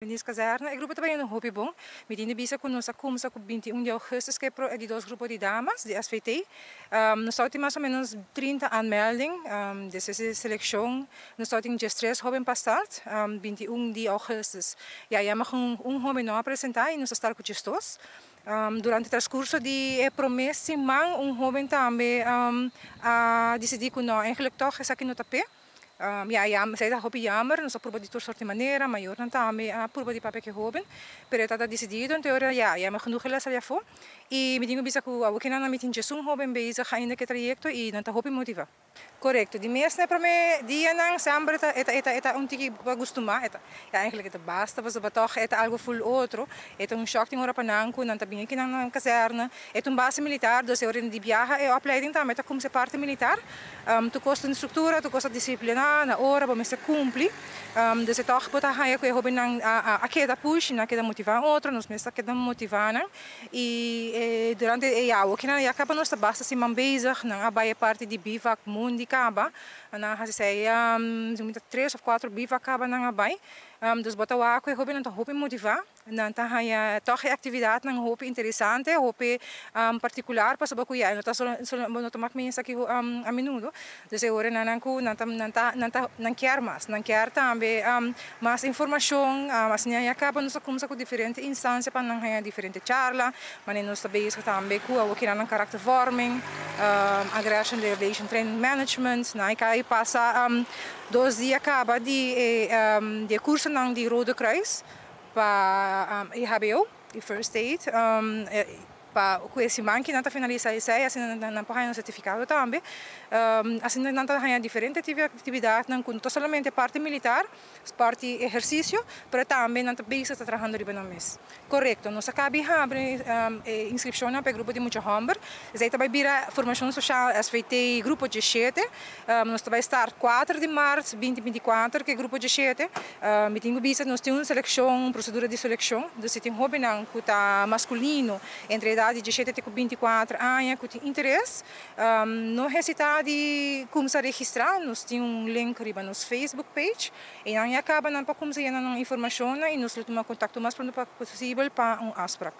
Nesse caserna, o grupo também é um hobby bom. Me tinha visto que nós começamos com 21 de agosto, que é de dois grupos de damas, de SVT. Nós temos mais ou menos 30 aanmeldingen dessa seleção. Nós temos já 3 hobbies passados, 21 de agosto. E aí, hobby não apresentar e nós estamos com gestos. Durante o transcurso de promessa, hobby também decidiu que não, eigenlijk toch is aqui no tapete. Zij dat hobby jammer, nós probamos de toda sorte de maneira, maior não também probamos de papel que hobby, pero está decidido, então mas genoeg geles al voor. E me digo bisa que o que não me tinha um hobby bezig ainda que trajecto e não tá hobby motiva. Correto, de mês para mim dia não sempre eta tiki acostumar eta. Eigenlijk eta basta, mas toch eta algo full outro, eta choque tem hora pananco, não tá bem aqui na caserna, eta base militar, dus hora de viaja e opleiding também tá como se parte militar. Tu custa estrutura, tu custa disciplina, na hora para se cumprir. Dus toch botar raia que hobby não aqui da push, não queda motivar outro, nos mês queda motivar não. E durante o que não acaba nós basta se man bezig, não abai parte de bivac mundi acaba, na hasia muita 3 ou 4 biva acaba na abai, dus botar o água e hobby não tá hobby motivar, não tá haia toch atividade não hobby interessante, hobby particular para saber que não tá só não tomar minha aqui a menudo, dus agora não quer mais, não quer também mais informação, mas nem acaba nós começa com diferentes instâncias para não haia diferente charla, mas nós também também com o que não character forming, aggression relation training management, na aí passa 2 dias acaba de curso não de Rode Kruis para IHBO, de First Aid, para esse man que não está finalizado isso aí, assim não pode ganhar um certificado também, assim não está ganhando diferentes atividades, não somente parte militar, parte exercício, mas também não está bem está trabalhando riba no mês. Correto, nós acabamos de abrir inscrição para o grupo de muitos homens, aí também vira formação social SVT grupo de 7, nós vai estar 4 de março 2024 que é grupo de 7, me tenho visto nós temos seleção, procedura de seleção, então se tem hobby não que está masculino entre idade de 7 a 24 anos que tem interesse, não hesitar de começar a registrar, nós temos link riba nos Facebook page e não acaba não para começar a informação e nós tomamos contato mais pronto possível para afspraak.